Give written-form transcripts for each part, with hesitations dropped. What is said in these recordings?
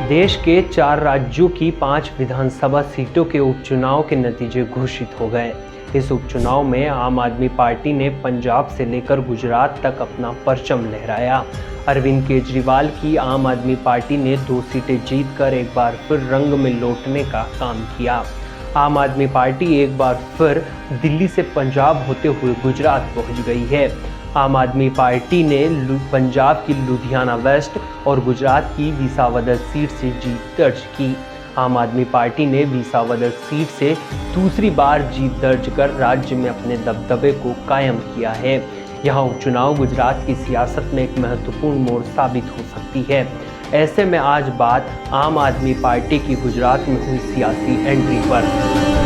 देश के 4 राज्यों की 5 विधानसभा सीटों के उपचुनाव के नतीजे घोषित हो गए। इस उपचुनाव में आम आदमी पार्टी ने पंजाब से लेकर गुजरात तक अपना परचम लहराया। अरविंद केजरीवाल की आम आदमी पार्टी ने 2 सीटें जीतकर एक बार फिर रंग में लौटने का काम किया। आम आदमी पार्टी एक बार फिर दिल्ली से पंजाब होते हुए गुजरात पहुंच गई है। आम आदमी पार्टी ने पंजाब की लुधियाना वेस्ट और गुजरात की विसावदर सीट से जीत दर्ज की। आम आदमी पार्टी ने विसावदर सीट से दूसरी बार जीत दर्ज कर राज्य में अपने दबदबे को कायम किया है। यह उपचुनाव गुजरात की सियासत में एक महत्वपूर्ण मोड़ साबित हो सकती है। ऐसे में आज बात आम आदमी पार्टी की गुजरात में हुई सियासी एंट्री पर।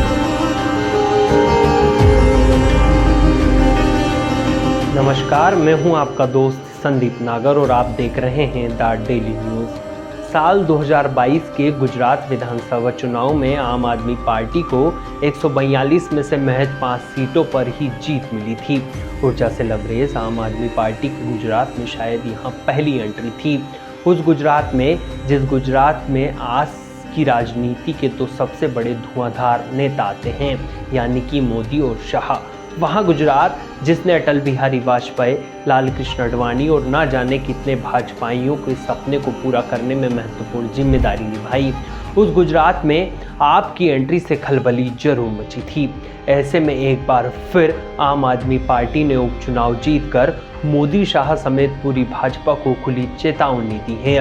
नमस्कार, मैं हूं आपका दोस्त संदीप नागर और आप देख रहे हैं द डेली न्यूज़। साल 2022 के गुजरात विधानसभा चुनाव में आम आदमी पार्टी को 142 में से महज 5 सीटों पर ही जीत मिली थी। ऊर्जा से लबरेज आम आदमी पार्टी की गुजरात में शायद यहां पहली एंट्री थी। उस गुजरात में जिस गुजरात में आज की राजनीति के तो सबसे बड़े धुआंधार नेता आते हैं, यानी कि मोदी और शाह। वहाँ गुजरात जिसने अटल बिहारी वाजपेयी, लाल कृष्ण आडवाणी और ना जाने कितने भाजपाइयों के सपने को पूरा करने में महत्वपूर्ण जिम्मेदारी निभाई, उस गुजरात में आपकी एंट्री से खलबली जरूर मची थी। ऐसे में एक बार फिर आम आदमी पार्टी ने उपचुनाव जीतकर मोदी शाह समेत पूरी भाजपा को खुली चेतावनी दी है।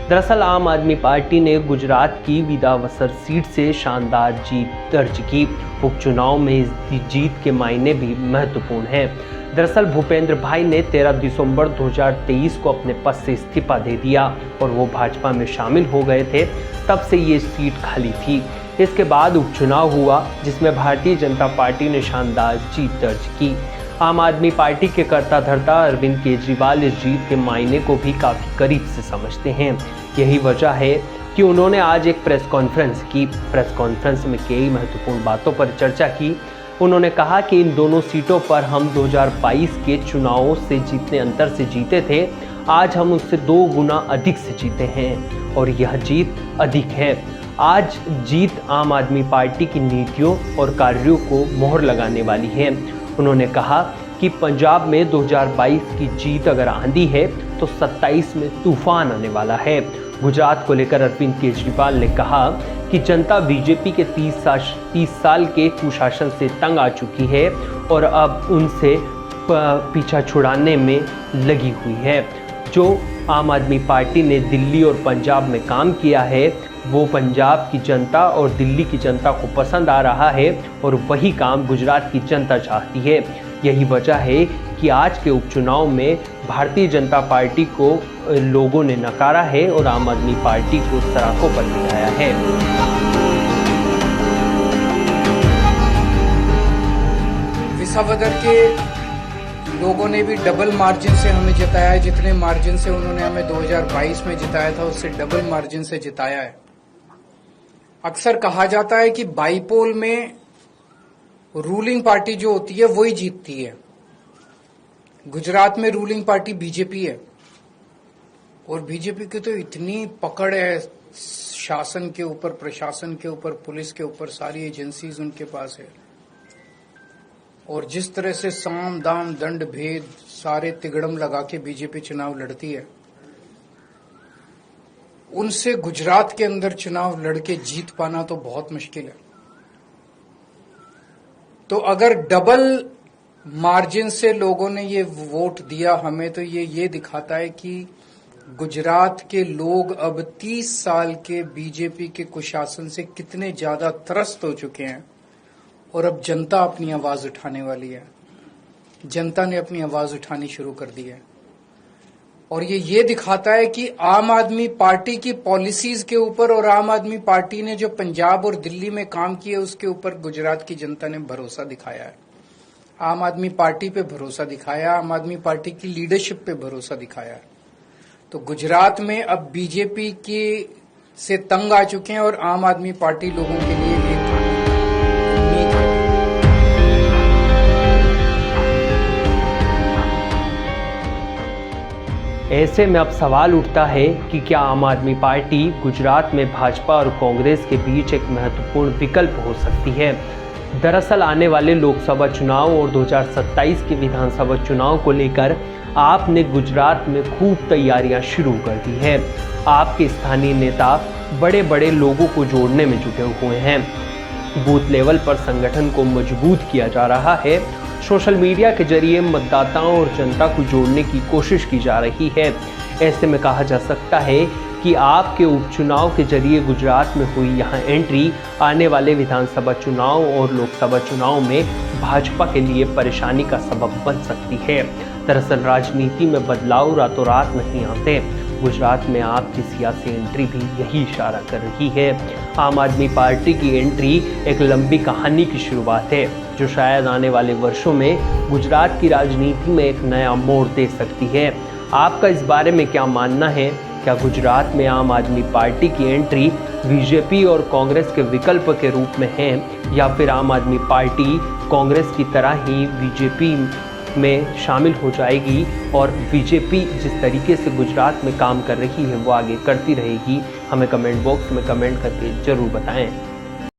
दरअसल आम आदमी पार्टी ने गुजरात की विसावदर सीट से शानदार जीत दर्ज की। उपचुनाव में इस जीत के मायने भी महत्वपूर्ण हैं। दरअसल भूपेंद्र भाई ने 13 दिसंबर 2023 को अपने पद से इस्तीफा दे दिया और वो भाजपा में शामिल हो गए थे। तब से ये सीट खाली थी। इसके बाद उपचुनाव हुआ जिसमें भारतीय जनता पार्टी ने शानदार जीत दर्ज की। आम आदमी पार्टी के कर्ता धर्ता अरविंद केजरीवाल इस जीत के मायने को भी काफ़ी करीब से समझते हैं। यही वजह है कि उन्होंने आज एक प्रेस कॉन्फ्रेंस की। प्रेस कॉन्फ्रेंस में कई महत्वपूर्ण बातों पर चर्चा की। उन्होंने कहा कि इन दोनों सीटों पर हम 2022 के चुनावों से जितने अंतर से जीते थे, आज हम उससे 2 गुना अधिक से जीते हैं और यह जीत अधिक है। आज जीत आम आदमी पार्टी की नीतियों और कार्यों को मोहर लगाने वाली है। उन्होंने कहा कि पंजाब में 2022 की जीत अगर आंधी है तो 27 में तूफान आने वाला है। गुजरात को लेकर अरविंद केजरीवाल ने कहा कि जनता बीजेपी के 30 साल के कुशासन से तंग आ चुकी है और अब उनसे पीछा छुड़ाने में लगी हुई है। जो आम आदमी पार्टी ने दिल्ली और पंजाब में काम किया है वो पंजाब की जनता और दिल्ली की जनता को पसंद आ रहा है और वही काम गुजरात की जनता चाहती है। यही वजह है कि आज के उपचुनाव में भारतीय जनता पार्टी को लोगों ने नकारा है और आम आदमी पार्टी को सराखों पर बिठाया है। विसावदर के लोगों ने भी डबल मार्जिन से हमें जिताया है। जितने मार्जिन से उन्होंने हमें 2022 में जिताया था उससे डबल मार्जिन से जिताया है। अक्सर कहा जाता है कि बाईपोल में रूलिंग पार्टी जो होती है वही जीतती है। गुजरात में रूलिंग पार्टी बीजेपी है और बीजेपी की तो इतनी पकड़ है शासन के ऊपर, प्रशासन के ऊपर, पुलिस के ऊपर, सारी एजेंसीज उनके पास है। और जिस तरह से साम दाम दंड भेद सारे तिगड़म लगा के बीजेपी चुनाव लड़ती है, उनसे गुजरात के अंदर चुनाव लड़के जीत पाना तो बहुत मुश्किल है। तो अगर डबल मार्जिन से लोगों ने ये वोट दिया हमें, तो ये दिखाता है कि गुजरात के लोग अब 30 साल के बीजेपी के कुशासन से कितने ज्यादा त्रस्त हो चुके हैं और अब जनता अपनी आवाज उठाने वाली है। जनता ने अपनी आवाज उठानी शुरू कर दी है और ये दिखाता है कि आम आदमी पार्टी की पॉलिसीज के ऊपर और आम आदमी पार्टी ने जो पंजाब और दिल्ली में काम किया उसके ऊपर गुजरात की जनता ने भरोसा दिखाया है। आम आदमी पार्टी पे भरोसा दिखाया, आम आदमी पार्टी की लीडरशिप पे भरोसा दिखाया है। तो गुजरात में अब बीजेपी के से तंग आ चुके हैं और आम आदमी पार्टी लोगों के लिए एक उम्मीद है। ऐसे में अब सवाल उठता है कि क्या आम आदमी पार्टी गुजरात में भाजपा और कांग्रेस के बीच एक महत्वपूर्ण विकल्प हो सकती है। दरअसल आने वाले लोकसभा चुनाव और 2027 के विधानसभा चुनाव को लेकर आपने गुजरात में खूब तैयारियां शुरू कर दी है। आपके स्थानीय नेता बड़े बड़े लोगों को जोड़ने में जुटे हुए हैं। बूथ लेवल पर संगठन को मजबूत किया जा रहा है। सोशल मीडिया के जरिए मतदाताओं और जनता को जोड़ने की कोशिश की जा रही है। ऐसे में कहा जा सकता है कि आपके उपचुनाव के जरिए गुजरात में हुई यहां एंट्री आने वाले विधानसभा चुनाव और लोकसभा चुनाव में भाजपा के लिए परेशानी का सबब बन सकती है। दरअसल राजनीति में बदलाव रातों रात नहीं आते। गुजरात में आपकी सियासी एंट्री भी यही इशारा कर रही है। आम आदमी पार्टी की एंट्री एक लंबी कहानी की शुरुआत है, जो शायद आने वाले वर्षों में गुजरात की राजनीति में एक नया मोड़ दे सकती है। आपका इस बारे में क्या मानना है? क्या गुजरात में आम आदमी पार्टी की एंट्री बीजेपी और कांग्रेस के विकल्प के रूप में है, या फिर आम आदमी पार्टी कांग्रेस की तरह ही बीजेपी में शामिल हो जाएगी और बीजेपी जिस तरीके से गुजरात में काम कर रही है वो आगे करती रहेगी? हमें कमेंट बॉक्स में कमेंट करके ज़रूर बताएं।